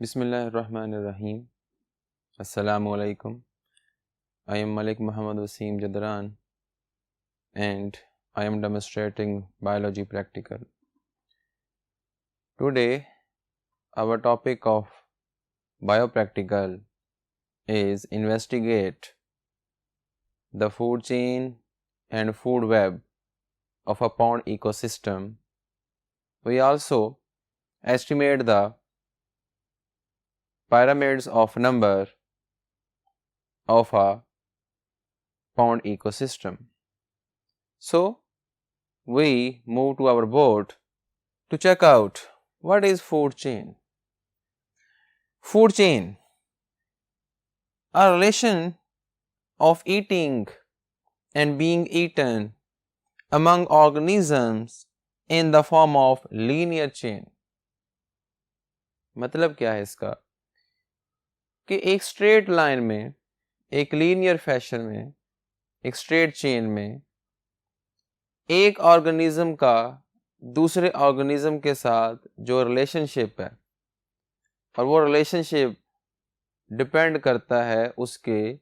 Bismillahirrahmanirrahim. Assalamu alaikum. I am Malik Muhammad Wasim Jadran and I am demonstrating biology practical. Today our topic of biopractical is investigate the food chain and food web of a pond ecosystem. We also estimate the pyramids of number of a pond ecosystem. So we move to our board to check out what is food chain. Food chain, a relation of eating and being eaten among organisms in the form of linear chain. मतलब क्या है इसका कि एक straight line में, एक linear fashion में, एक स्ट्रेट चेन में एक ऑर्गेनिज्म का दूसरे ऑर्गेनिज्म के साथ जो रिलेशनशिप है और वो रिलेशनशिप डिपेंड करता है उसके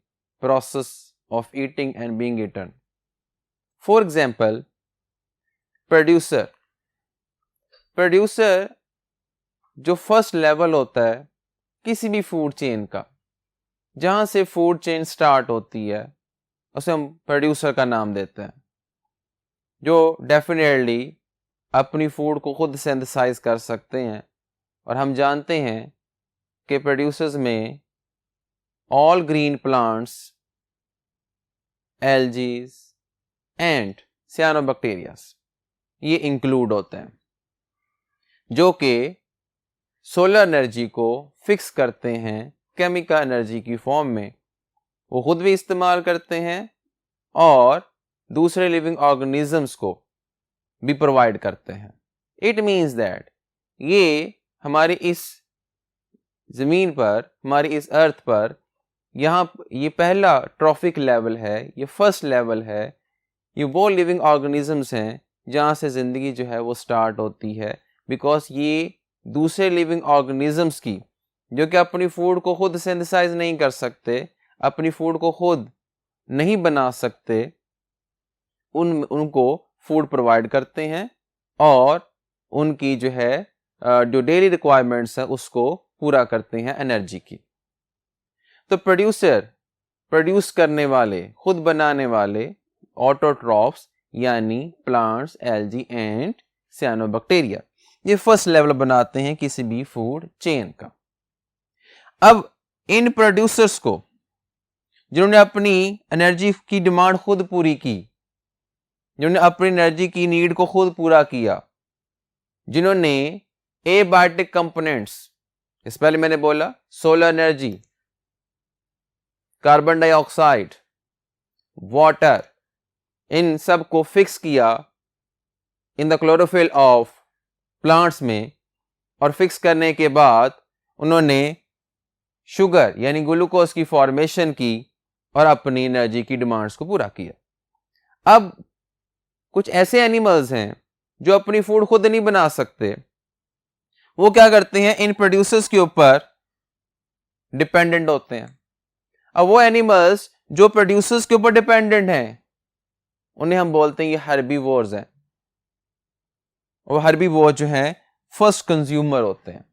process of eating and being eaten. For example, producer जो फर्स्ट लेवल होता है किसी भी फूड चेन का, जहां से फूड चेन स्टार्ट होती है, उसे हम प्रोड्यूसर का नाम देते हैं, जो डेफिनेटली अपनी फूड को खुद सिंथेसाइज कर सकते हैं. और हम जानते हैं कि प्रोड्यूसर्स में ऑल ग्रीन प्लांट्स, एल्जीज एंड सियानोबैक्टीरियास ये इंक्लूड होते हैं, जो कि सोलर एनर्जी को फिक्स करते हैं केमिकल एनर्जी की फॉर्म में. वो खुद भी इस्तेमाल करते हैं और दूसरे लिविंग ऑर्गेनिजम्स को भी प्रोवाइड करते हैं. इट मीन्स दैट ये हमारी इस जमीन पर, हमारी इस अर्थ पर, यहाँ ये पहला ट्रॉफिक लेवल है, ये फर्स्ट लेवल है. ये वो लिविंग ऑर्गेनिजम्स हैं जहाँ से ज़िंदगी जो है वो स्टार्ट होती है, बिकॉज ये दूसरे लिविंग ऑर्गेनिजम्स की, जो कि अपनी फूड को खुद सिंथेसाइज नहीं कर सकते, अपनी फूड को खुद नहीं बना सकते, उनको फूड प्रोवाइड करते हैं और उनकी जो है जो डेली रिक्वायरमेंट्स है उसको पूरा करते हैं एनर्जी की. तो प्रोड्यूस करने वाले, खुद बनाने वाले ऑटोट्रॉफ्स यानी प्लांट्स, एल्गी एंड सियानोबैक्टीरिया, ये फर्स्ट लेवल बनाते हैं किसी भी फूड चेन का. अब इन प्रोड्यूसर्स को, जिन्होंने अपनी एनर्जी की डिमांड खुद पूरी की, जिन्होंने अपनी एनर्जी की नीड को खुद पूरा किया, जिन्होंने एबायोटिक कंपोनेंट्स, इस पहले मैंने बोला solar energy, carbon dioxide, water, इन सब को फिक्स किया in the chlorophyll of plants में, और फिक्स करने के बाद उन्होंने शुगर यानी ग्लूकोज की फॉर्मेशन की और अपनी एनर्जी की डिमांड्स को पूरा किया. अब कुछ ऐसे एनिमल्स हैं जो अपनी फूड खुद नहीं बना सकते, वो क्या करते हैं, इन प्रोड्यूसर्स के ऊपर डिपेंडेंट होते हैं. अब वो एनिमल्स जो प्रोड्यूसर्स के ऊपर डिपेंडेंट हैं उन्हें हम बोलते हैं ये हर्बीवोर्स हैं. और हर्बीवोर जो हैं फर्स्ट कंज्यूमर होते हैं,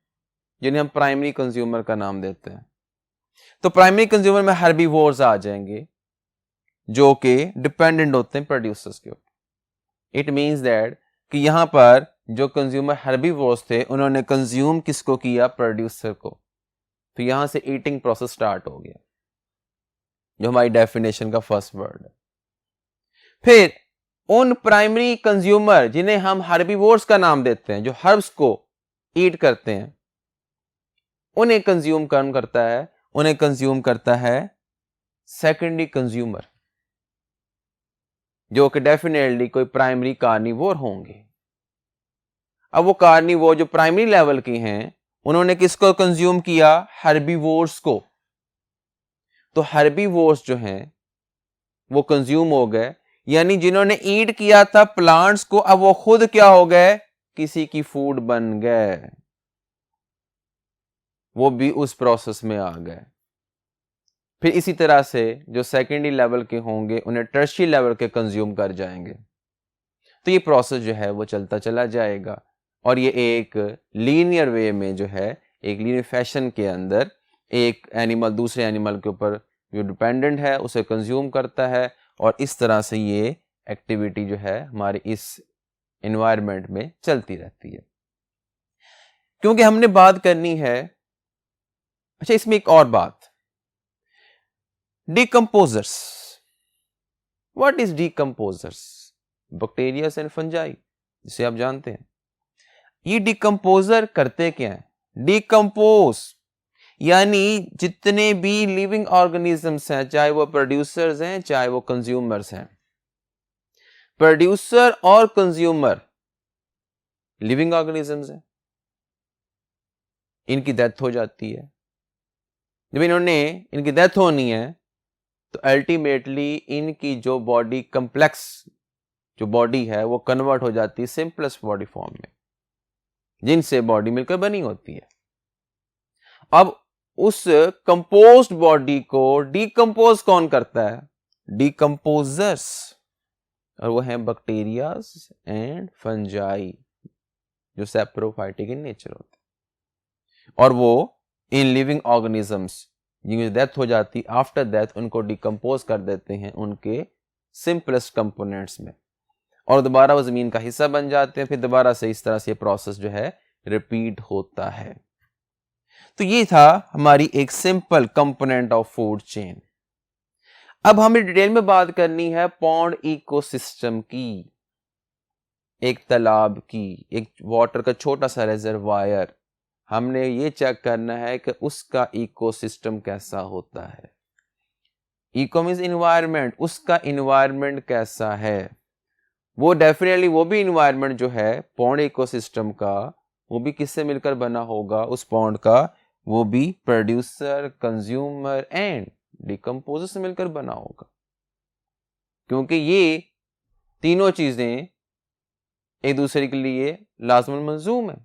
जिन्हें हम प्राइमरी कंज्यूमर का नाम देते हैं. तो प्राइमरी कंज्यूमर में हर्बीवोर्स आ जाएंगे जो कि डिपेंडेंट होते हैं प्रोड्यूसर्स के ऊपर. इट मींस दैट कि यहां पर जो कंज्यूमर हर्बीवोर्स थे उन्होंने कंज्यूम किसको किया, प्रोड्यूसर को. तो यहां से ईटिंग प्रोसेस स्टार्ट हो गया, जो हमारी डेफिनेशन का फर्स्ट वर्ड है. फिर उन प्राइमरी कंज्यूमर जिन्हें हम हर्बीवोर्स का नाम देते हैं, जो हर्ब्स को ईट करते हैं, उन्हें कंज्यूम कौन करता है, उन्हें कंज्यूम करता है सेकेंडरी कंज्यूमर, जो कि डेफिनेटली कोई प्राइमरी कार्निवोर होंगे. अब वो कार्निवोर जो प्राइमरी लेवल के हैं उन्होंने किसको कंज्यूम किया, हर्बीवोर्स को. तो हर्बीवोर्स जो हैं वो कंज्यूम हो गए, यानी जिन्होंने ईट किया था प्लांट्स को, अब वो खुद क्या हो गए, किसी की फूड बन गए. वो भी उस प्रोसेस में आ गए। फिर इसी तरह से जो सेकेंडरी लेवल के होंगे उन्हें टर्शियरी लेवल के कंज्यूम कर जाएंगे। तो ये प्रोसेस जो है वो चलता चला जाएगा और ये एक लीनियर वे में जो है, एक लीनियर फैशन के अंदर एक एनिमल दूसरे एनिमल के ऊपर जो डिपेंडेंट है उसे कंज्यूम करता है और इस तरह से ये एक्टिविटी जो है हमारी इस एनवायरनमेंट में चलती रहती है। क्योंकि हमने बात करनी है, अच्छा इसमें एक और बात, decomposers. What is decomposers? Bacteria and fungi, जिसे आप जानते हैं। ये डिकम्पोजर करते क्या है? डिकम्पोज यानी जितने भी लिविंग ऑर्गेनिजम्स हैं, चाहे वो प्रोड्यूसर्स हैं चाहे वो कंज्यूमर्स हैं, प्रोड्यूसर और कंज्यूमर लिविंग ऑर्गेनिजम्स हैं, इनकी डेथ हो जाती है। जब इनकी डेथ होनी है तो अल्टीमेटली इनकी जो बॉडी कम्प्लेक्स जो बॉडी है वो कन्वर्ट हो जाती है सिंपलेस्ट बॉडी फॉर्म में, जिनसे बॉडी मिलकर बनी होती है। अब उस कंपोज्ड बॉडी को डिकम्पोज कौन करता है? डिकम्पोजर्स, और वो हैं बैक्टीरियाज एंड फंजाई, जो सैप्रोफाइटिक इन नेचर होते हैं। और वो इन लिविंग ऑर्गेनिजम्स जिनकी डेथ हो जाती, आफ्टर डेथ उनको डिकम्पोज कर देते हैं उनके सिंपलेस्ट कंपोनेंट्स में, और दोबारा वो जमीन का हिस्सा बन जाते हैं। फिर दोबारा से इस तरह से प्रोसेस जो है रिपीट होता है। तो ये था हमारी एक simple component of food chain. अब हमें डिटेल में बात करनी है पॉन्ड इकोसिस्टम की, एक तालाब की, एक वाटर का छोटा सा रिजर्वायर। हमने ये चेक करना है कि उसका इकोसिस्टम कैसा होता है। इको मींस इन्वायरमेंट, उसका इन्वायरमेंट कैसा है। वो डेफिनेटली वो भी इन्वायरमेंट जो है पॉन्ड इकोसिस्टम का, वो भी किससे मिलकर बना होगा? उस पॉन्ड का वो भी प्रोड्यूसर, कंज्यूमर एंड डिकम्पोजर से मिलकर बना होगा, क्योंकि ये तीनों चीजें एक दूसरे के लिए लाजमन मंजूम है।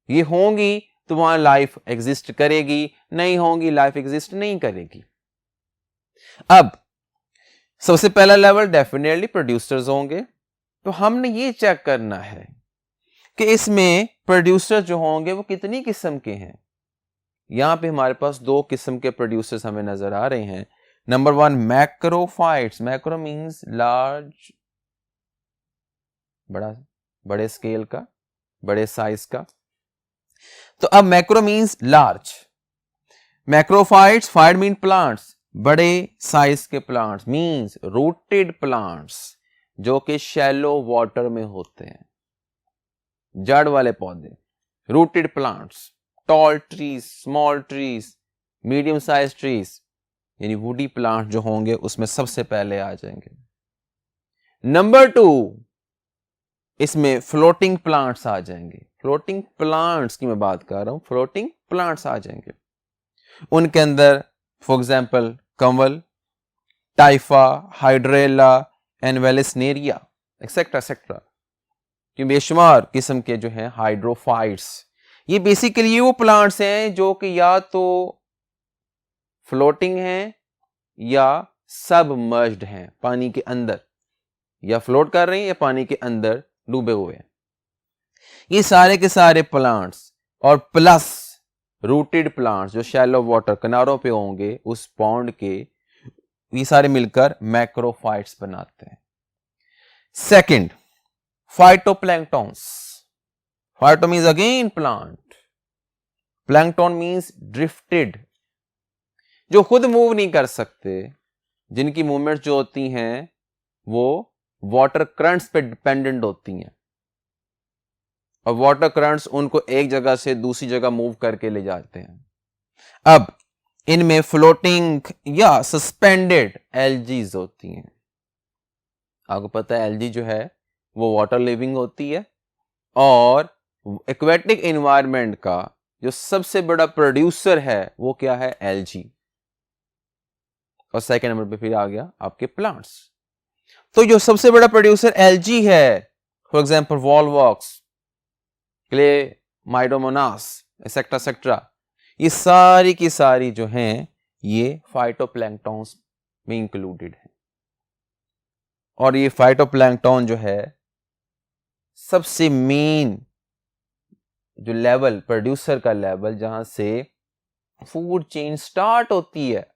ये होंगी तो वहां लाइफ एग्जिस्ट करेगी, नहीं होंगी लाइफ एग्जिस्ट नहीं करेगी। अब सबसे पहला लेवल डेफिनेटली प्रोड्यूसर्स होंगे। तो हमने ये चेक करना है कि इसमें प्रोड्यूसर जो होंगे वो कितनी किस्म के हैं। यहां पे हमारे पास दो किस्म के प्रोड्यूसर्स हमें नजर आ रहे हैं। Number one, macrophytes. Macro means large, बड़े स्केल का, बड़े साइज का। तो अब macro means large, macrophytes, fight mean plants, बड़े साइज के प्लांट्स, मींस रूटेड प्लांट्स जो कि शैलो वाटर में होते हैं, जड़ वाले पौधे, rooted plants. Tall trees, small trees, medium size trees, यानी वुडी प्लांट जो होंगे उसमें सबसे पहले आ जाएंगे। नंबर टू, इसमें फ्लोटिंग प्लांट्स आ जाएंगे। फ्लोटिंग प्लांट्स की मैं बात कर रहा हूं, फ्लोटिंग प्लांट्स आ जाएंगे। उनके अंदर फॉर एग्जाम्पल कंवल, typha, hydrilla and vallisneria etcetera etcetera, कि बेशुमार किस्म के जो हैं हाइड्रोफाइट्स। ये बेसिकली वो प्लांट्स हैं जो कि या तो फ्लोटिंग हैं या सबमर्ज्ड हैं, पानी के अंदर, या फ्लोट कर रहे हैं या पानी के अंदर डूबे हुए हैं। ये सारे के सारे प्लांट्स और प्लस रूटेड प्लांट्स जो शैलो वाटर किनारों पे होंगे उस पॉन्ड के, ये सारे मिलकर मैक्रोफाइट्स बनाते हैं। Second, phytoplanktons. Phyto means again plant, plankton means drifted, जो खुद मूव नहीं कर सकते, जिनकी मूवमेंट जो होती हैं वो वाटर करंट्स पे डिपेंडेंट होती हैं, और वाटर करंट्स उनको एक जगह से दूसरी जगह मूव करके ले जाते हैं। अब इनमें फ्लोटिंग या सस्पेंडेड एल्जीज होती हैं। आपको पता है एल्जी जो है वो वाटर लिविंग होती है, और एक्वेटिक एनवायरनमेंट का जो सबसे बड़ा प्रोड्यूसर है वो क्या है? एल्जी। और सेकंड नंबर पे फिर आ गया आपके प्लांट्स। तो जो सबसे बड़ा प्रोड्यूसर एल्जी है, for example Volvox, Chlamydomonas etcetera etcetera, ये सारी की सारी जो हैं ये फाइटोप्लैंक्टॉन्स में इंक्लूडेड है। और ये फाइटोप्लैंक्टॉन जो है सबसे मेन जो लेवल, प्रोड्यूसर का लेवल जहां से फूड चेन स्टार्ट होती है,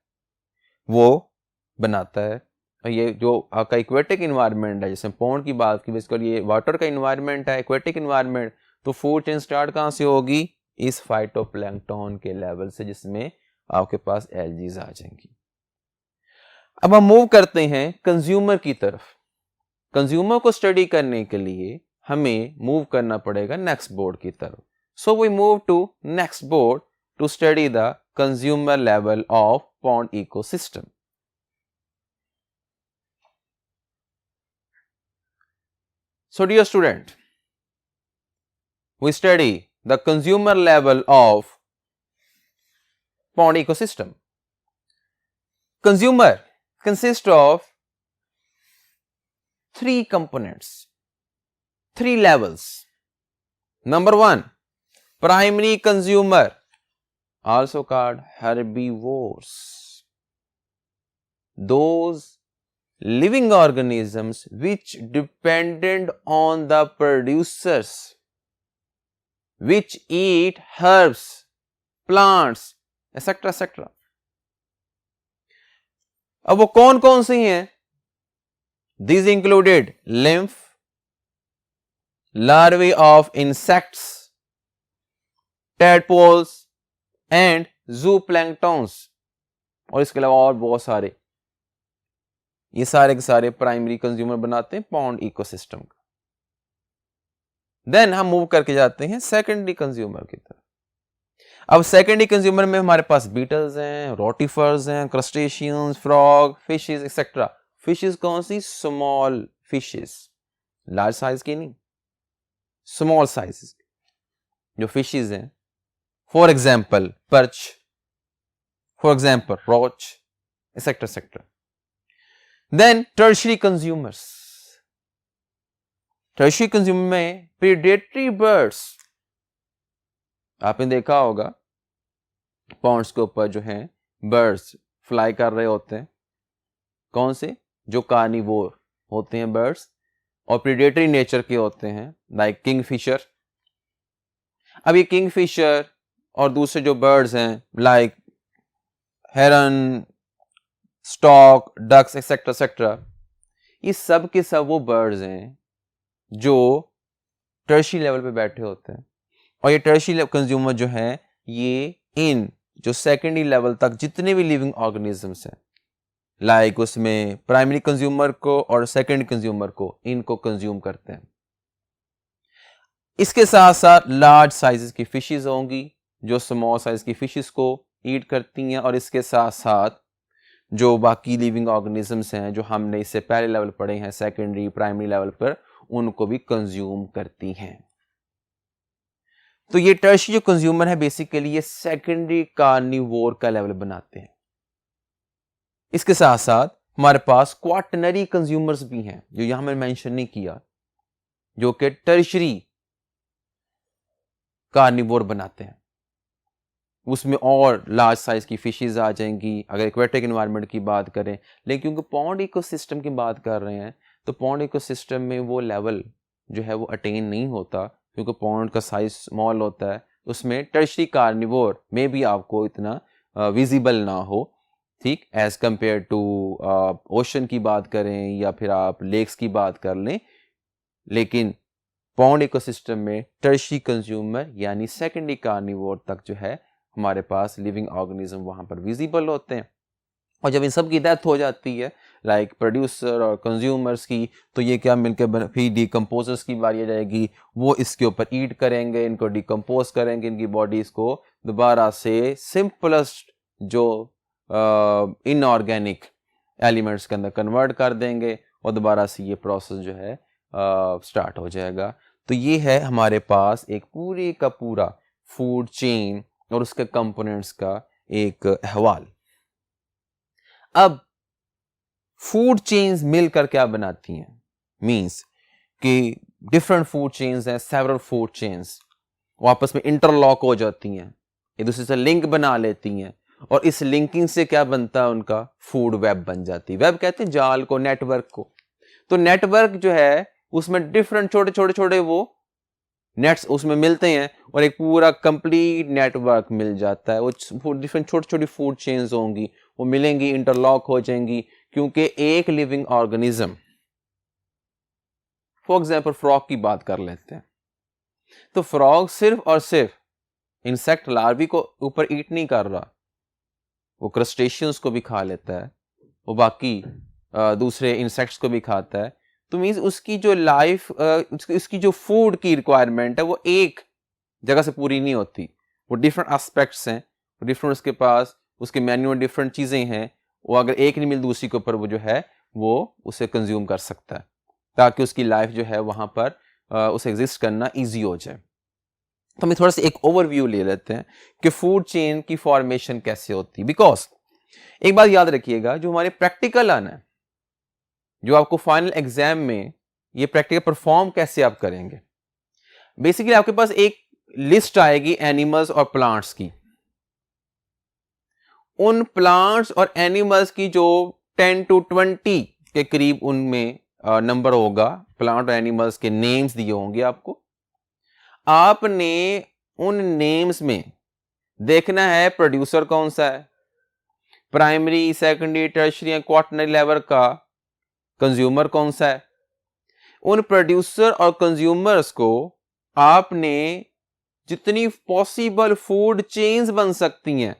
वो बनाता है। और ये जो आपका इक्वेटिक इन्वायरमेंट है, जैसे पॉन्ड की बात की, बेसिकली ये वाटर का इन्वायरमेंट है, इक्वेटिक इन्वायरमेंट, तो फूड चेन स्टार्ट कहां से होगी? इस फाइटोप्लैंक्टॉन के लेवल से, जिसमें आपके पास एल्गीज आ जाएंगी। अब हम मूव करते हैं कंज्यूमर की तरफ। कंज्यूमर को स्टडी करने के लिए हमें मूव करना पड़ेगा नेक्स्ट बोर्ड की तरफ। So we move to next board to study the consumer level of pond ecosystem. So dear student, we study the consumer level of pond ecosystem. Consumer consists of three components, three levels. Number one, primary consumer, also called herbivores. Those living organisms which dependent on the producers, which eat herbs, plants, etc. etc. अब वो कौन कौन सी हैं? These included lymph, larvae of insects, tadpoles and zooplanktons, और इसके अलावा और बहुत सारे। ये सारे के सारे प्राइमरी कंज्यूमर बनाते हैं पॉन्ड इकोसिस्टम का। देन हम मूव करके जाते हैं सेकेंडरी कंज्यूमर की तरफ। अब सेकेंडरी कंज्यूमर में हमारे पास बीटल्स हैं, रोटिफर्स हैं, crustaceans, frog, fishes etcetera. Fishes कौन सी? स्मॉल फिशेस, लार्ज साइज की नहीं, स्मॉल साइज जो फिशेस हैं। For example perch, for example roach etcetera etcetera. Then tertiary consumers. Tertiary consumer में predatory birds, आपने देखा होगा पॉन्ड्स के ऊपर जो हैं बर्ड्स फ्लाई कर रहे होते हैं। कौन से? जो कार्निवोर होते हैं बर्ड्स और प्रीडेटरी नेचर के होते हैं, लाइक किंगफिशर। अब ये किंगफिशर और दूसरे जो बर्ड्स हैं लाइक हेरन, स्टॉक, डक्स एक्सेट्रा एक्सेट्रा, ये सब के सब वो बर्ड्स हैं जो टर्शियरी लेवल पे बैठे होते हैं। और ये टर्शियरी कंज्यूमर जो है ये इन जो सेकेंडरी लेवल तक जितने भी लिविंग ऑर्गेनिजम्स हैं, लाइक उसमें प्राइमरी कंज्यूमर को और सेकेंडरी कंज्यूमर को, इनको कंज्यूम करते हैं। इसके साथ साथ लार्ज साइजेस की फिशेस होंगी जो स्मॉल साइज की फिशेस को ईट करती हैं, और इसके साथ साथ जो बाकी लिविंग ऑर्गेनिजम्स हैं जो हमने इससे पहले लेवल पढ़े हैं सेकेंडरी प्राइमरी लेवल पर, उनको भी कंज्यूम करती हैं। तो ये टर्शियरी जो कंज्यूमर है बेसिकली ये सेकेंडरी कार्निवोर का लेवल बनाते हैं। इसके साथ साथ हमारे पास क्वाटरनरी कंज्यूमर्स भी हैं जो यहां मैंने मेंशन नहीं किया, जो कि टर्शियरी कार्निवोर बनाते हैं। उसमें और लार्ज साइज की फिशेस आ जाएंगी अगर एक्वेटिक एनवायरनमेंट की बात करें। लेकिन क्योंकि पॉन्ड इकोसिस्टम की बात कर रहे हैं तो पॉन्ड इकोसिस्टम में वो लेवल जो है वो अटेन नहीं होता, क्योंकि पॉन्ड का साइज स्मॉल होता है। उसमें टर्शियरी कार्निवोर में भी आपको इतना विजिबल ना हो, ठीक, एज कंपेयर टू ओशन की बात करें या फिर आप लेक्स की बात कर लें। लेकिन पॉन्ड इकोसिस्टम में टर्शियरी कंज्यूमर यानी सेकेंडरी कार्निवोर तक जो है हमारे पास लिविंग ऑर्गेनिज्म वहां पर विजिबल होते हैं। और जब इन सब की डेथ हो जाती है लाइक प्रोड्यूसर और कंज्यूमर्स की, तो ये क्या मिलकर फिर डिकम्पोजर्स की बारी आ जाएगी। वो इसके ऊपर ईट करेंगे, इनको डिकम्पोज करेंगे, इनकी बॉडीज को दोबारा से सिंपलेस्ट जो इनऑर्गेनिक एलिमेंट्स के अंदर कन्वर्ट कर देंगे और दोबारा से ये प्रोसेस जो है स्टार्ट हो जाएगा। तो ये है हमारे पास एक पूरी का पूरा फूड चेन और उसके कंपोनेंट्स का एक अहवाल। अब फूड चेन्स मिलकर क्या बनाती हैं? मींस कि डिफरेंट फूड चेन्स हैं, सेवरल फूड चेन्स, वो आपस में इंटरलॉक हो जाती हैं। एक दूसरे से लिंक बना लेती हैं और इस लिंकिंग से क्या बनता है, उनका फूड वेब बन जाती है। वेब कहते हैं जाल को, नेटवर्क को। तो नेटवर्क जो है उसमें डिफरेंट छोटे छोटे छोटे वो नेट्स उसमें मिलते हैं और एक पूरा कंप्लीट नेटवर्क मिल जाता है। वो डिफरेंट छोटी छोटी फूड चेन्स होंगी, वो मिलेंगी, इंटरलॉक हो जाएंगी, क्योंकि एक living organism, for example frog की बात कर लेते हैं, तो फ्रॉग सिर्फ और सिर्फ इंसेक्ट लार्वी को ऊपर ईट नहीं कर रहा, वो क्रस्टेशियंस को भी खा लेता है, वो बाकी दूसरे इंसेक्ट्स को भी खाता है। तो मीन्स उसकी जो लाइफ, उसकी जो फूड की रिक्वायरमेंट है वो एक जगह से पूरी नहीं होती, वो डिफरेंट एस्पेक्ट्स हैं, डिफरेंट उसके पास उसके मेन्यू में डिफरेंट चीज़ें हैं, वो अगर एक नहीं मिल दूसरी के ऊपर वो जो है वो उसे कंज्यूम कर सकता है, ताकि उसकी लाइफ जो है वहाँ पर उसे एग्जिस्ट करना ईजी हो जाए। तो हम थोड़ा सा एक ओवरव्यू ले लेते हैं कि फूड चेन की फॉर्मेशन कैसे होती है। बिकॉज एक बात याद रखिएगा, जो हमारे प्रैक्टिकल आना है, जो आपको फाइनल एग्जाम में ये प्रैक्टिकल परफॉर्म कैसे आप करेंगे, बेसिकली आपके पास एक लिस्ट आएगी एनिमल्स और प्लांट्स की। उन प्लांट्स और एनिमल्स की जो 10 to 20 के करीब उनमें नंबर होगा, प्लांट और एनिमल्स के नेम्स दिए होंगे आपको। आपने उन नेम्स में देखना है प्रोड्यूसर कौन सा है, primary, secondary, tertiary, quaternary level का कंज्यूमर कौन सा है। उन प्रोड्यूसर और कंज्यूमर्स को आपने जितनी पॉसिबल फूड चेन्स बन सकती हैं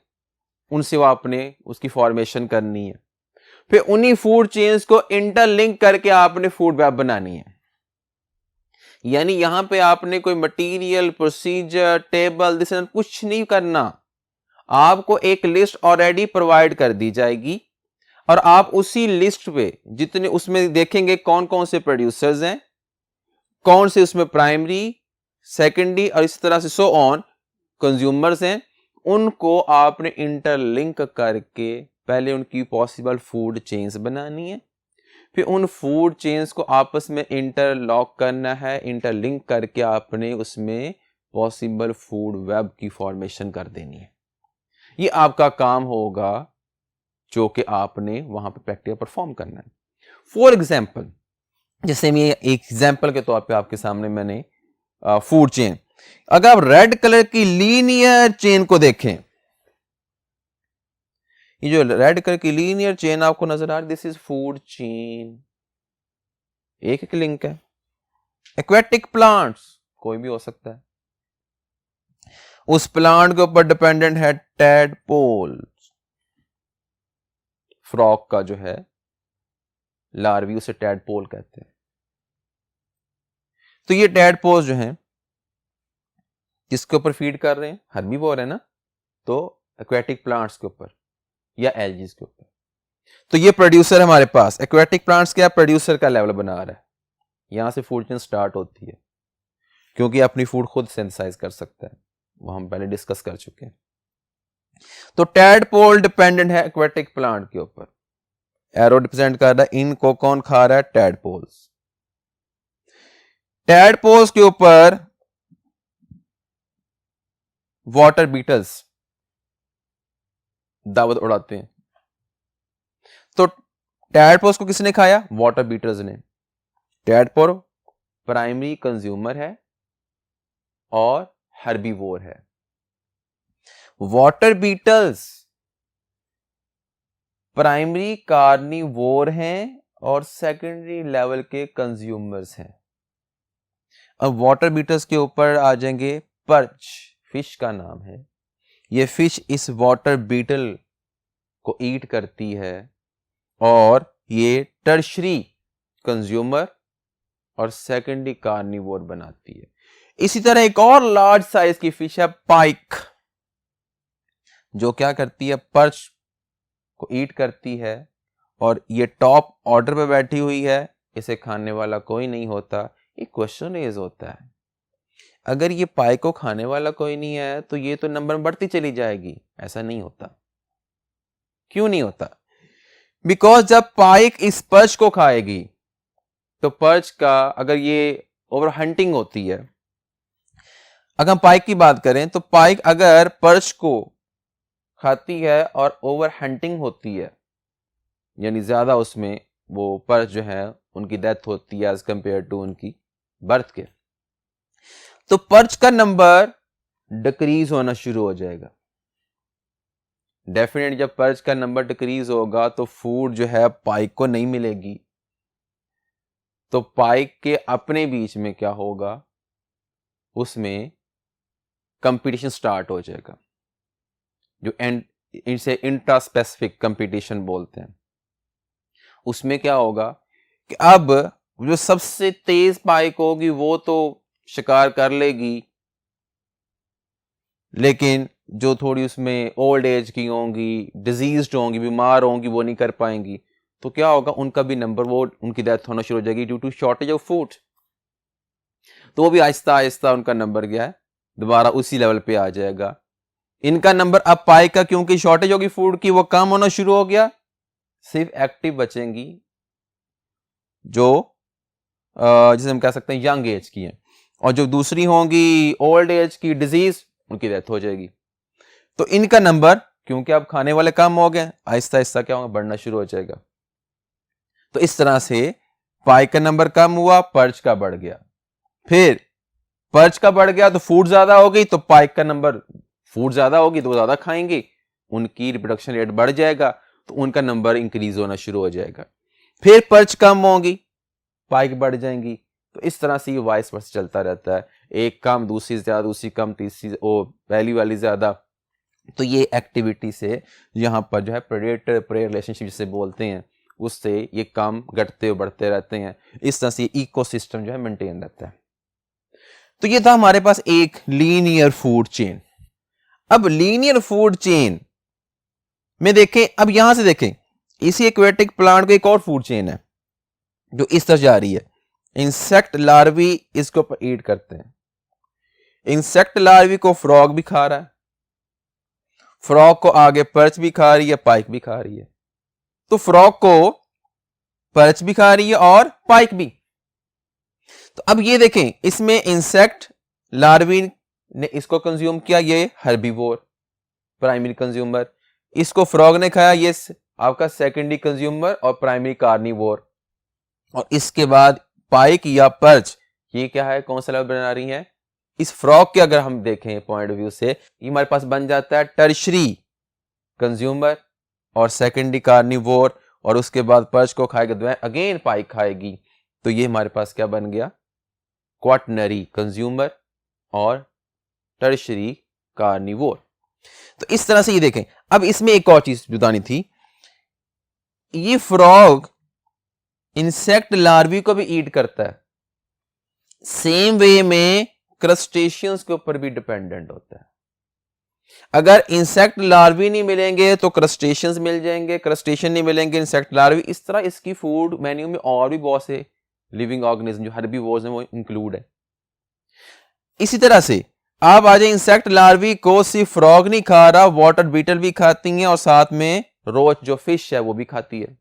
उनसे वो आपने उसकी फॉर्मेशन करनी है। फिर उन्हीं फूड चेन्स को इंटरलिंक करके आपने फूड वेब बनानी है। यानी यहां पे आपने कोई मटेरियल, प्रोसीजर, टेबल दिस कुछ नहीं करना, आपको एक लिस्ट ऑलरेडी प्रोवाइड कर दी जाएगी और आप उसी लिस्ट पे जितने उसमें देखेंगे कौन कौन से प्रोड्यूसर्स हैं, कौन से उसमें प्राइमरी, सेकेंडरी और इस तरह से सो ऑन कंज्यूमर्स हैं, उनको आपने इंटरलिंक करके पहले उनकी पॉसिबल फूड चेन्स बनानी है। फिर उन फूड चेन्स को आपस में इंटरलॉक करना है, इंटरलिंक करके आपने उसमें पॉसिबल फूड वेब की फॉर्मेशन कर देनी है। ये आपका काम होगा जो कि आपने वहां पर प्रैक्टिकल परफॉर्म करना है। फॉर एग्जाम्पल, जैसे मैं एक एग्जाम्पल के तौर पे आपके सामने मैंने फूड चेन, अगर आप रेड कलर की लीनियर चेन को देखें, ये जो रेड कलर की लीनियर चेन आपको नजर आ रही, दिस इज फूड चेन, एक लिंक है। एक्वेटिक प्लांट्स कोई भी हो सकता है, उस प्लांट के ऊपर डिपेंडेंट है टैडपोल्स, फ्रॉग का जो है लार्वी उसे टैडपोल कहते हैं। तो ये टैडपोल्स जो हैं किसके ऊपर फीड कर रहे हैं, हर्बीवोर है ना, तो एक्वेटिक प्लांट्स के ऊपर या एल्गीज के ऊपर। तो ये प्रोड्यूसर हमारे पास एक्वेटिक प्लांट्स क्या प्रोड्यूसर का लेवल बना रहा है, यहां से फूड चेन स्टार्ट होती है, क्योंकि अपनी फूड खुद सिंथेसाइज कर सकता है, वो हम पहले डिस्कस कर चुके हैं। तो टैडपोल डिपेंडेंट है एक्वेटिक प्लांट के ऊपर, एरो रिप्रेजेंट कर रहा है इनको कौन खा रहा है, टैडपोल्स। टैडपोल्स के ऊपर वाटर बीटल्स दावत उड़ाते हैं। तो टैडपोल्स को किसने खाया, वाटर बीटल्स ने। टैडपोल प्राइमरी कंज्यूमर है और हर्बीवोर है। वाटर बीटल्स प्राइमरी कार्निवोर हैं और सेकेंडरी लेवल के कंज्यूमर्स हैं। अब वाटर बीटल्स के ऊपर आ जाएंगे पर्च, फिश का नाम है। ये फिश इस वाटर बीटल को ईट करती है और ये टर्शरी कंज्यूमर और सेकेंडरी कार्निवोर बनाती है। इसी तरह एक और लार्ज साइज की फिश है पाइक, जो क्या करती है, पर्च को ईट करती है और ये टॉप ऑर्डर पे बैठी हुई है, इसे खाने वाला कोई नहीं होता। एक क्वेश्चन रेज होता है, अगर ये पाइक को खाने वाला कोई नहीं है तो ये तो नंबर में बढ़ती चली जाएगी। ऐसा नहीं होता। क्यों नहीं होता? बिकॉज जब पाइक इस पर्च को खाएगी तो पर्च का, अगर ये ओवर हंटिंग होती है, अगर हम पाइक की बात करें तो पाइक अगर पर्च को खाती है और ओवर हंटिंग होती है, यानी ज्यादा उसमें वो पर्च जो है उनकी डेथ होती है एज कंपेयर टू उनकी बर्थ के, तो पर्च का नंबर डिक्रीज होना शुरू हो जाएगा। डेफिनेट जब पर्च का नंबर डिक्रीज होगा तो फूड जो है पाइक को नहीं मिलेगी, तो पाइक के अपने बीच में क्या होगा, उसमें कंपटीशन स्टार्ट हो जाएगा, जो इसे इंट्रा स्पेसिफिक कंपटीशन बोलते हैं। उसमें क्या होगा कि अब जो सबसे तेज पाइक होगी वो तो शिकार कर लेगी, लेकिन जो थोड़ी उसमें ओल्ड एज की होंगी, डिजीज्ड होंगी, बीमार होंगी, वो नहीं कर पाएंगी, तो क्या होगा, उनका भी नंबर, वो उनकी डेथ होना शुरू हो जाएगी due to shortage of food. तो वो भी आहिस्ता आहिस्ता उनका नंबर गया है दोबारा उसी लेवल पे आ जाएगा। इनका नंबर अब पाइक का, क्योंकि शॉर्टेज होगी फूड की, वो कम होना शुरू हो गया, सिर्फ एक्टिव बचेंगी जो जिसे हम कह सकते हैं यंग एज की हैं, और जो दूसरी होंगी ओल्ड एज की, डिजीज, उनकी डेथ हो जाएगी। तो इनका नंबर, क्योंकि अब खाने वाले कम हो गए, आहिस्ता आहिस्ता क्या होगा, बढ़ना शुरू हो जाएगा। तो इस तरह से पाइक का नंबर कम हुआ, पर्च का बढ़ गया, फिर पर्च का बढ़ गया तो फूड ज्यादा हो गई, तो पाइक का नंबर, फूड ज्यादा होगी तो वो ज्यादा खाएंगे, उनकी रिप्रोडक्शन रेट बढ़ जाएगा, तो उनका नंबर इंक्रीज होना शुरू हो जाएगा। फिर पर्च कम होगी, पाइक बढ़ जाएंगी, तो इस तरह से ये वाइस वर्सा चलता रहता है, एक कम, दूसरी ज्यादा, दूसरी कम, तीसरी ओ पहली वाली ज्यादा। तो ये एक्टिविटी से यहाँ पर जो है प्रेडेटर प्रे रिलेशनशिप जिसे बोलते हैं, उससे ये कम घटते और बढ़ते रहते हैं। इस तरह से इकोसिस्टम जो है मेंटेन रहता है। तो ये था हमारे पास एक लीनियर फूड चेन। अब लीनियर फूड चेन में देखें, अब यहां से देखें, इसी एक्वेटिक प्लांट को एक और फूड चेन है जो इस तरह जा रही है। इंसेक्ट लार्वी इसको ईट करते हैं। इंसेक्ट लार्वी को फ्रॉग भी खा रहा है, फ्रॉग को आगे पर्च भी खा रही है, पाइक भी खा रही है। तो फ्रॉग को पर्च भी खा रही है और पाइक भी। तो अब ये देखें, इसमें इंसेक्ट लार्वी ने इसको कंज्यूम किया, ये हर्बीवोर प्राइमरी कंज्यूमर, इसको फ्रॉग ने खाया, ये आपका सेकेंडरी कंज्यूमर और प्राइमरी कार्निवोर। और इसके बाद पाइक या पर्च, ये क्या है, कौन सा लेवल बना रही है, इस फ्रॉग के अगर हम देखें पॉइंट ऑफ व्यू से, ये हमारे पास बन जाता है टर्शरी कंज्यूमर और सेकेंडरी कार्निवोर, और उसके बाद पर्च को खाएगा, अगेन पाइक खाएगी, तो ये हमारे पास क्या बन गया, क्वाटनरी कंज्यूमर और टर्शरी कार्निवोर। तो इस तरह से ये देखें। अब इसमें एक और चीज बतानी थी, ये फ्रॉग इंसेक्ट लार्वी को भी ईट करता है, सेम वे में क्रस्टेशियंस के ऊपर भी डिपेंडेंट होता है। अगर इंसेक्ट लार्वी नहीं मिलेंगे तो क्रस्टेशियंस मिल जाएंगे, क्रस्टेशियन नहीं मिलेंगे इंसेक्ट लार्वी। इस तरह इसकी फूड मेन्यू में और भी बहुत से लिविंग ऑर्गेनिज्म जो हर्बीवोर्स हैं वो इंक्लूड है। इसी तरह से आप आ जाए, इंसेक्ट लार्वी को सिर्फ फ्रॉग नहीं खा रहा, वाटर बीटल भी खाती हैं और साथ में रोच जो फिश है वो भी खाती है।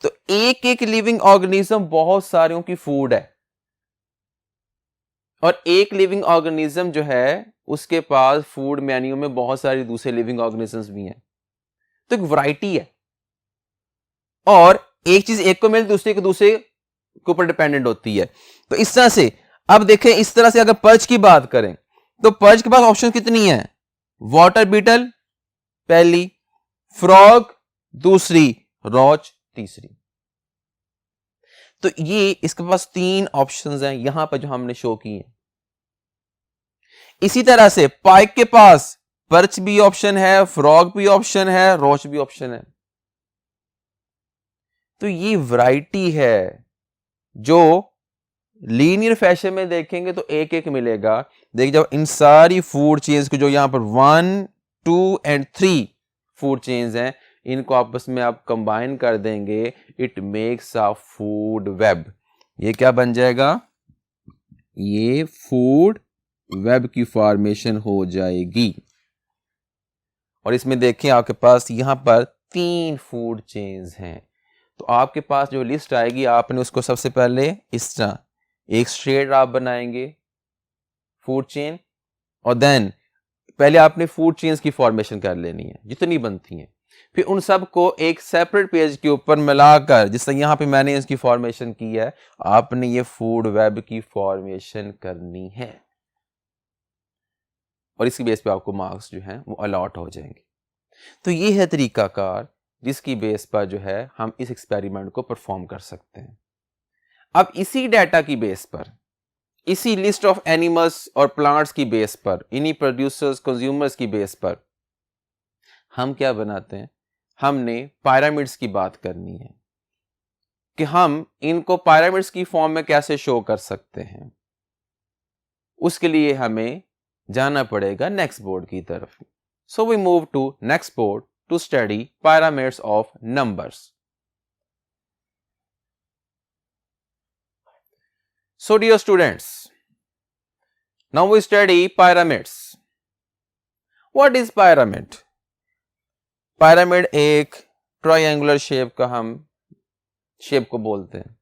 तो एक एक लिविंग ऑर्गेनिज्म बहुत सारों की फूड है, और एक लिविंग ऑर्गेनिज्म जो है उसके पास फूड मेन्यू में बहुत सारे दूसरे लिविंग ऑर्गेनिजम्स भी हैं। तो एक वैरायटी है, और एक चीज एक को मिले दूसरे के ऊपर डिपेंडेंट होती है। तो इस तरह से अब देखें, इस तरह से अगर पर्च की बात करें तो पर्च के पास ऑप्शन कितनी है, वाटर बीटल पहली, फ्रॉग दूसरी, रोच तीसरी। तो ये इसके पास 3 ऑप्शंस हैं यहां पर जो हमने शो किए हैं। इसी तरह से पाइक के पास पर्च भी ऑप्शन है, फ्रॉग भी ऑप्शन है, रोच भी ऑप्शन है। तो ये वैरायटी है जो लीनियर फैशन में देखेंगे तो एक एक मिलेगा। देखिए, जब इन सारी फूड चेन्स को, जो यहां पर 1, 2 एंड 3 फूड चेन्स हैं, इनको आपस में आप कंबाइन कर देंगे, it makes a food web. ये क्या बन जाएगा, ये फूड वेब की फॉर्मेशन हो जाएगी। और इसमें देखें आपके पास यहां पर 3 फूड चेन्स हैं। तो आपके पास जो लिस्ट आएगी, आपने उसको सबसे पहले इस तरह एक स्ट्रेट आप बनाएंगे, फूड चेन, और देन पहले आपने फूड चेन्स की फॉर्मेशन कर लेनी है जितनी बनती हैं, फिर उन सब को एक सेपरेट पेज के ऊपर मिलाकर, जिससे यहां पे मैंने इसकी फॉर्मेशन की है, आपने ये फूड वेब की फॉर्मेशन करनी है और इसकी बेस पे आपको मार्क्स जो हैं वो अलॉट हो जाएंगे। तो ये है तरीकाकार जिसकी बेस पर जो है हम इस एक्सपेरिमेंट को परफॉर्म कर सकते हैं। अब इसी डाटा की बेस पर, इसी लिस्ट ऑफ एनिमल्स और प्लांट्स की बेस पर, इन्हीं प्रोड्यूसर्स कंज्यूमर्स की बेस पर हम क्या बनाते हैं, हमने पिरामिड्स की बात करनी है कि हम इनको पिरामिड्स की फॉर्म में कैसे शो कर सकते हैं। उसके लिए हमें जाना पड़ेगा नेक्स्ट बोर्ड की तरफ। So we move to next board to study pyramids of numbers. So dear students, now we study pyramids. What is pyramid? Pyramid एक ट्रायंगुलर शेप का हम शेप को बोलते हैं।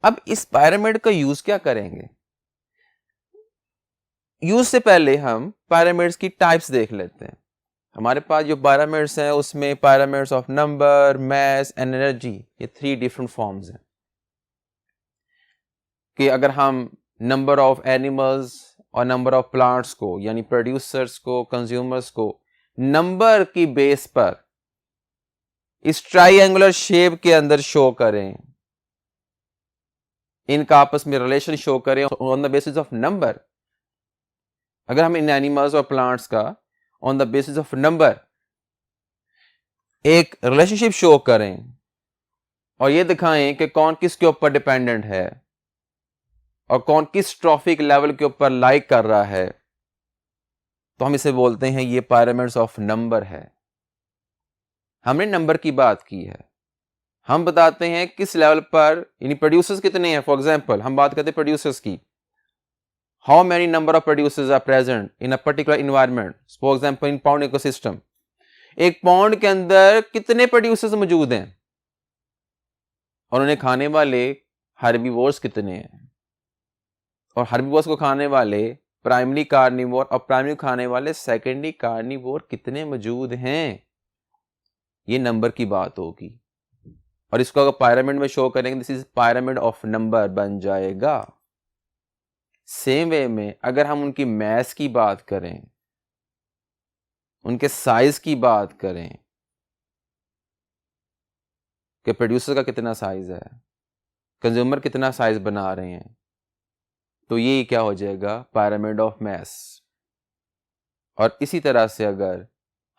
अब इस पिरामिड का यूज क्या करेंगे? यूज से पहले हम पिरामिड्स की टाइप्स देख लेते हैं। हमारे पास जो पिरामिड्स हैं उसमें pyramids of number, mass and energy, ये 3 डिफरेंट फॉर्म्स हैं। कि अगर हम नंबर ऑफ एनिमल्स और नंबर ऑफ प्लांट्स को, यानी प्रोड्यूसर्स को, कंज्यूमर्स को नंबर की बेस पर इस ट्रायंगुलर शेप के अंदर शो करें, इनका आपस में रिलेशन शो करें on the basis of number, अगर हम इन एनिमल्स और प्लांट्स का on the basis of number एक रिलेशनशिप शो करें और ये दिखाएं कि कौन किसके ऊपर डिपेंडेंट है और कौन किस ट्रॉफिक लेवल के ऊपर लाइक कर रहा है, तो हम इसे बोलते हैं ये पिरामिड्स ऑफ नंबर है। हमने नंबर की बात की है, हम बताते हैं किस लेवल पर, यानी प्रोड्यूसर्स कितने हैं। फॉर एग्जांपल हम बात करते हैं प्रोड्यूसर्स की, how many number of producers are present in a particular environment. For example in pond ecosystem, एक पाउंड के अंदर कितने प्रोड्यूसर्स मौजूद हैं और उन्हें खाने वाले हर्बीवोर्स कितने हैं, और हर्बीवोर्स को खाने वाले प्राइमरी कार्निवोर और प्राइमरी खाने वाले सेकेंडरी कार्निवोर कितने मौजूद हैं। ये नंबर की बात होगी और इसको अगर पिरामिड में शो करेंगे, this is pyramid of number बन जाएगा। सेम वे में अगर हम उनकी मैस की बात करें, उनके साइज की बात करें कि प्रोड्यूसर का कितना साइज है, कंज्यूमर कितना साइज बना रहे हैं, तो ये क्या हो जाएगा, पिरामिड ऑफ मैस। और इसी तरह से अगर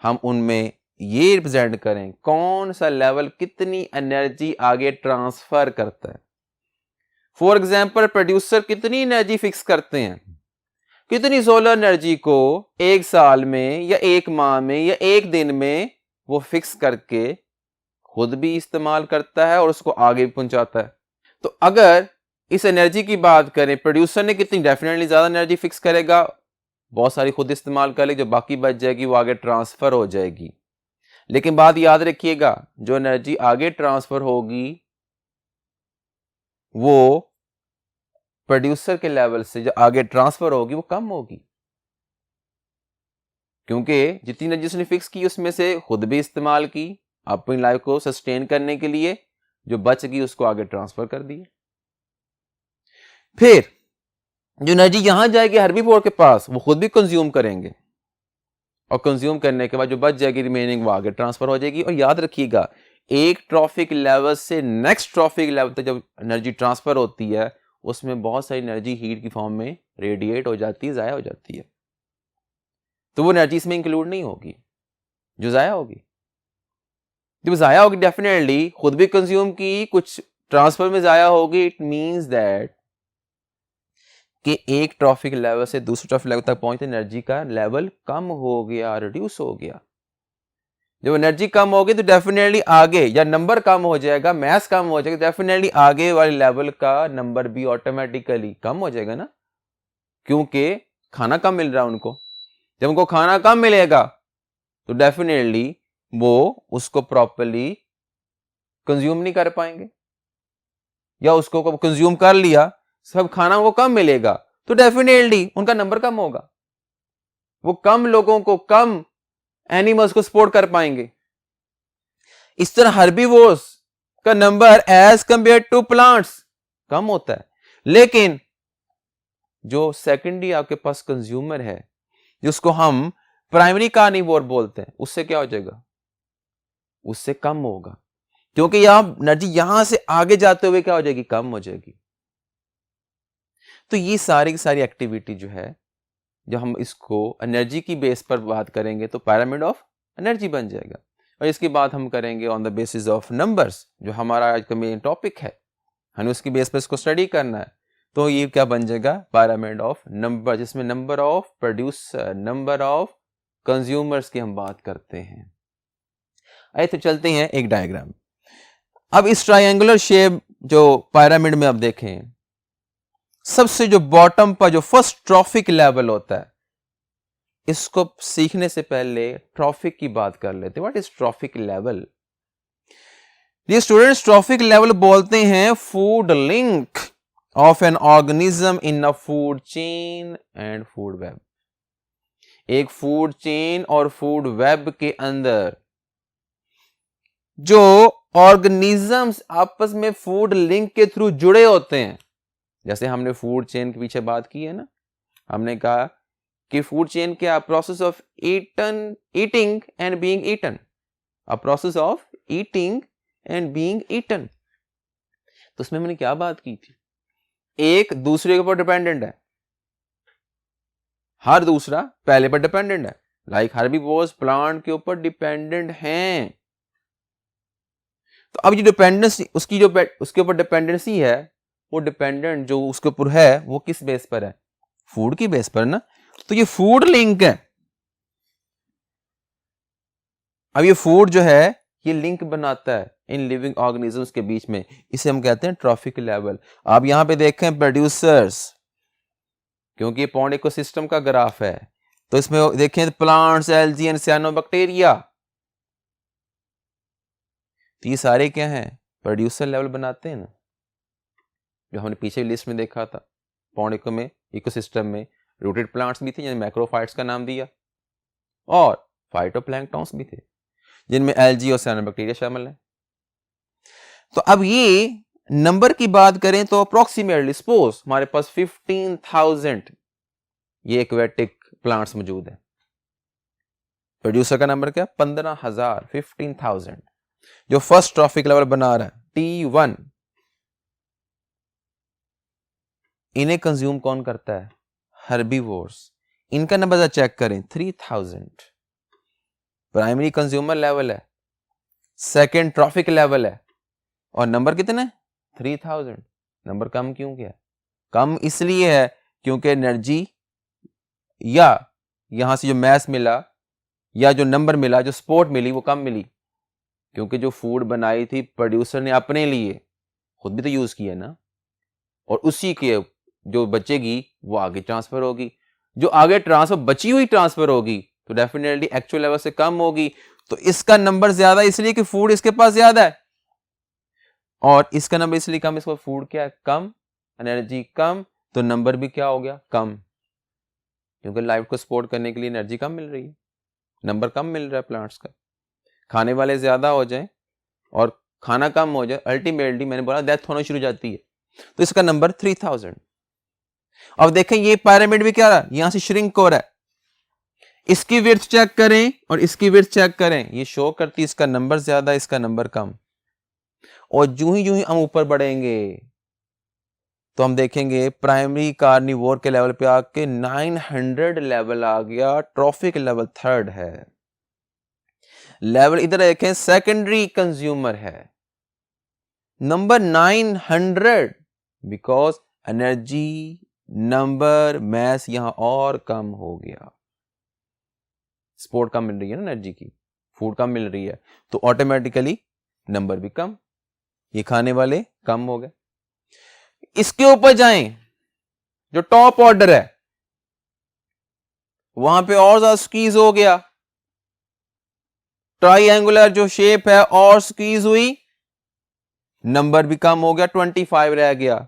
हम उनमें ये रिप्रेजेंट करें कौन सा लेवल कितनी एनर्जी आगे ट्रांसफर करता है। फॉर एग्जांपल प्रोड्यूसर कितनी एनर्जी फिक्स करते हैं, कितनी सोलर एनर्जी को एक साल में या एक माह में या एक दिन में वो फिक्स करके खुद भी इस्तेमाल करता है और उसको आगे भी पहुंचाता है। तो अगर इस एनर्जी की बात करें, प्रोड्यूसर ने कितनी, डेफिनेटली ज्यादा एनर्जी फिक्स करेगा, बहुत सारी खुद इस्तेमाल कर लेगी, जो बाकी बच जाएगी वो आगे ट्रांसफर हो जाएगी। लेकिन बात याद रखिएगा, जो एनर्जी आगे ट्रांसफर होगी वो प्रोड्यूसर के लेवल से जो आगे ट्रांसफर होगी वो कम होगी, क्योंकि जितनी एनर्जी उसने फिक्स की उसमें से खुद भी इस्तेमाल की अपनी लाइफ को सस्टेन करने के लिए, जो बच गई उसको आगे ट्रांसफर कर दिया। फिर जो एनर्जी यहां जाएगी हर्बीवोर के पास वो खुद भी कंज्यूम करेंगे और कंज्यूम करने के बाद जो बच जाएगी रिमेनिंग वो आगे ट्रांसफर हो जाएगी। और याद रखिएगा, एक ट्रॉफिक लेवल से नेक्स्ट ट्रॉफिक लेवल तक जब एनर्जी ट्रांसफर होती है उसमें बहुत सारी एनर्जी हीट की फॉर्म में रेडिएट हो जाती है, जाया हो जाती है, तो वो एनर्जी इसमें इंक्लूड नहीं होगी जो जाया होगी। जब जाया होगी डेफिनेटली खुद भी कंज्यूम की, कुछ ट्रांसफर में जाया होगी। इट मींस दैट कि एक ट्रॉफिक लेवल से दूसरे ट्रॉफिक लेवल तक पहुंचते एनर्जी का लेवल कम हो गया, रिड्यूस हो गया। जब एनर्जी कम होगी तो डेफिनेटली आगे या नंबर कम हो जाएगा, मैस कम हो जाएगा, डेफिनेटली आगे वाले लेवल का नंबर भी ऑटोमेटिकली कम हो जाएगा ना, क्योंकि खाना कम मिल रहा है उनको। जब उनको खाना कम मिलेगा तो डेफिनेटली वो उसको प्रॉपर्ली कंज्यूम नहीं कर पाएंगे, या उसको कंज्यूम कर लिया सब खाना वो कम मिलेगा तो डेफिनेटली उनका नंबर कम होगा, वो कम लोगों को, कम एनिमल्स को सपोर्ट कर पाएंगे। इस तरह हर्बीवोर्स का number as compare to plants कम होता है, लेकिन जो सेकेंडरी आपके पास कंज्यूमर है, जिसको हम प्राइमरी कार्निवोर बोलते हैं, उससे क्या हो जाएगा, उससे कम होगा, क्योंकि यहां एनर्जी यहां से आगे जाते हुए क्या हो जाएगी, कम हो जाएगी। तो ये सारी की सारी एक्टिविटी जो है, जब हम इसको एनर्जी की बेस पर बात करेंगे तो पिरामिड ऑफ एनर्जी बन जाएगा। और इसके बाद हम करेंगे on the basis of numbers, जो हमारा आज का मेन टॉपिक है, हमें उसकी बेस पर इसको स्टडी करना है। तो ये क्या बन जाएगा, पिरामिड ऑफ नंबर, जिसमें number of producer, number of consumers की हम बात करते हैं। आइए तो चलते हैं एक डायग्राम। अब इस ट्रायंगुलर शेप जो पिरामिड में अब देखें, सबसे जो बॉटम पर जो फर्स्ट ट्रॉफिक लेवल होता है, इसको सीखने से पहले ट्रॉफिक की बात कर लेते हैं। What is trophic level? ये स्टूडेंट्स ट्रॉफिक लेवल बोलते हैं food link of an organism in a food chain and food web. एक फूड चेन और फूड वेब के अंदर जो ऑर्गेनिजम्स आपस में फूड लिंक के थ्रू जुड़े होते हैं, जैसे हमने फूड चेन के पीछे बात की है ना, हमने कहा कि फूड चेन क्या, process of eating and being eaten, a process of eating and being eaten. तो उसमें मैंने क्या बात की थी, एक दूसरे के ऊपर डिपेंडेंट है, हर दूसरा पहले पर डिपेंडेंट है, लाइक हर्बीवोर्स प्लांट के ऊपर डिपेंडेंट हैं। तो अब ये डिपेंडेंसी, उसकी जो उसके ऊपर डिपेंडेंसी है, वो डिपेंडेंट जो उसके ऊपर है वो किस बेस पर है, फूड की बेस पर ना। तो ये फूड लिंक है। अब ये फूड जो है ये लिंक बनाता है इन लिविंग ऑर्गेनिजम्स के बीच में, इसे हम कहते हैं ट्रॉफिक लेवल। आप यहां पे देखें प्रोड्यूसर्स, क्योंकि ये पॉन्ड इकोसिस्टम का ग्राफ है, तो इसमें देखें प्लांट्स, एल्गी एंड साइनोबैक्टीरिया, तो ये सारे क्या हैं, प्रोड्यूसर लेवल बनाते हैं ना, जो हमने पीछे लिस्ट में देखा था। पॉन्ड इको में, इकोसिस्टम में रूटेड प्लांट्स भी थे जिन्हें मैक्रोफाइट्स का नाम दिया, और फाइटोप्लैंक्टन्स भी थे जिनमें एल्गी और साइनोबैक्टीरिया शामिल है। तो अब ये नंबर की बात करें तो अप्रोक्सीमेटली सपोज हमारे पास 15,000 ये एक्वेटिक प्लांट्स मौजूद है। प्रोड्यूसर का नंबर क्या, 15,000, 15,000। जो फर्स्ट ट्रॉफिक लेवल बना रहा है T1, इन्हें कंज्यूम कौन करता है, हर्बीवोर्स। इनका नंबर चेक करें 3,000, प्राइमरी कंज्यूमर लेवल है, सेकेंड ट्रॉफिक लेवल है, और नंबर कितने, 3,000। नंबर कम क्यों किया, कम इसलिए है क्योंकि एनर्जी या यहां से जो मैस मिला या जो नंबर मिला, जो सपोर्ट मिली, वो कम मिली, क्योंकि जो फूड बनाई थी प्रोड्यूसर ने अपने लिए, खुद भी तो यूज किया ना, और उसी के जो बचेगी वो आगे ट्रांसफर होगी, जो आगे ट्रांसफर बची हुई ट्रांसफर होगी तो डेफिनेटली एक्चुअल लेवल से कम होगी। तो इसका नंबर ज्यादा इसलिए कि फूड इसके पास ज्यादा है, और इसका नंबर इसलिए कम, इसका फूड क्या है, कम, एनर्जी कम, तो नंबर भी क्या हो गया, कम, क्योंकि लाइफ को सपोर्ट करने के लिए एनर्जी कम मिल रही है, नंबर कम मिल रहा है प्लांट्स का। खाने वाले ज्यादा हो जाए और खाना कम हो जाए, अल्टीमेटली मैंने बोला डेथ होना शुरू हो जाती है। तो इसका नंबर 3,000। अब देखें ये पिरामिड भी क्या रहा है, यहां से श्रिंक हो रहा है, इसकी विड्थ चेक करें और इसकी विड्थ चेक करें, ये शो करती है इसका नंबर ज्यादा, इसका नंबर कम। और जूं ही हम ऊपर बढ़ेंगे तो हम देखेंगे प्राइमरी कार्निवोर के लेवल पे आके 900 लेवल आ गया, ट्रॉफिक लेवल थर्ड है। लेवल इधर देखें सेकेंडरी कंज्यूमर है, number 900, because energy, number, mass यहां और कम हो गया, सपोर्ट कम मिल रही है ना एनर्जी की, फूड कम मिल रही है, तो ऑटोमेटिकली नंबर भी कम, ये खाने वाले कम हो गए। इसके ऊपर जाएं, जो टॉप ऑर्डर है वहां पे और ज्यादा स्क्वीज हो गया, ट्राइएंगुलर जो शेप है और स्क्वीज हुई, नंबर भी कम हो गया, 25 रह गया।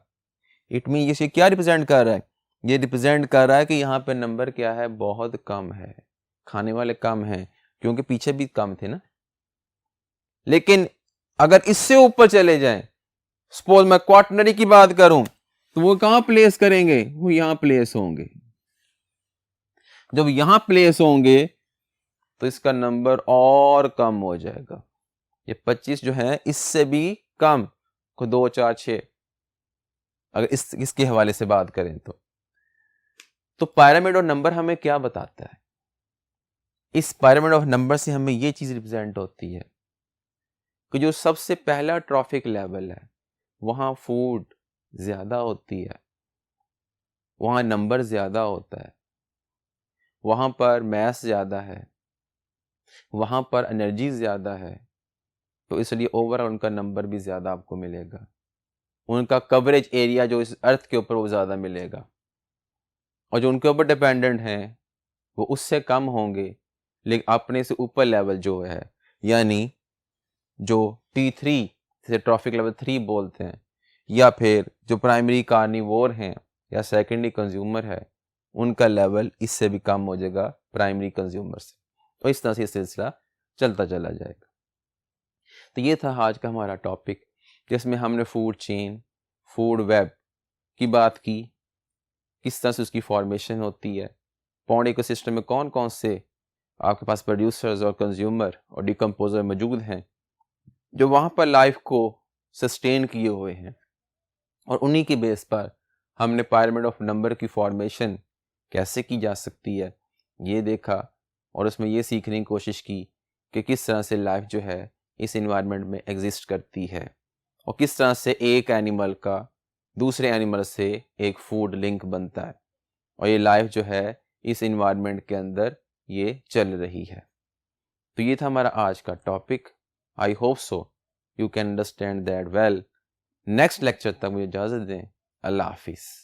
इट मीन ये क्या रिप्रेजेंट कर रहा है? ये रिप्रेजेंट कर रहा है कि यहाँ पे नंबर क्या है, बहुत कम है, खाने वाले कम हैं, क्योंकि पीछे भी कम थे ना। लेकिन अगर इससे ऊपर चले जाएं, सपोज मैं क्वार्टनरी की बात करूं, तो वो कहां प्लेस करेंगे? वो यहां प्लेस होंगे। जब यहां प्लेस होंगे तो इसका नंबर और कम हो जाएगा। ये 25 जो है इससे भी कम, को 2 4 6, अगर इसके हवाले से बात करें तो पायरामिड और नंबर हमें क्या बताता है? इस पायरामिड ऑफ नंबर से हमें ये चीज रिप्रेजेंट होती है कि जो सबसे पहला ट्रॉफिक लेवल है वहां फूड ज्यादा होती है, वहां नंबर ज्यादा होता है, वहां पर मैस ज्यादा है, वहां पर एनर्जी ज्यादा है, तो इसलिए ओवरऑल उनका नंबर भी ज्यादा आपको मिलेगा। उनका कवरेज एरिया जो इस अर्थ के ऊपर वो ज्यादा मिलेगा, और जो उनके ऊपर डिपेंडेंट हैं वो उससे कम होंगे, लेकिन अपने से ऊपर लेवल जो है, यानी जो T3 जिसे ट्रॉफिक लेवल 3 बोलते हैं, या फिर जो प्राइमरी कार्निवोर हैं या सेकेंडरी कंज्यूमर है, उनका लेवल इससे भी कम हो जाएगा प्राइमरी कंज्यूमर से। तो इस तरह से सिलसिला चलता चला जाएगा। तो ये था आज का हमारा टॉपिक, जिसमें हमने फूड चेन, फूड वेब की बात की, किस तरह से उसकी फॉर्मेशन होती है, पॉन्ड इकोसिस्टम में कौन कौन से आपके पास प्रोड्यूसर्स और कंज्यूमर और डिकम्पोजर मौजूद हैं जो वहाँ पर लाइफ को सस्टेन किए हुए हैं, और उन्हीं के बेस पर हमने पायरामिड ऑफ नंबर की फॉर्मेशन कैसे की जा सकती है ये देखा, और उसमें ये सीखने की कोशिश की कि किस तरह से लाइफ जो है इस इन्वायरमेंट में एग्जिस्ट करती है, और किस तरह से एक एनिमल का दूसरे एनिमल से एक फूड लिंक बनता है, और ये लाइफ जो है इस इन्वायरमेंट के अंदर ये चल रही है। तो ये था हमारा आज का topic. I hope so you can understand that well. Next lecture तक मुझे इजाज़त दें। अल्लाह हाफिज़।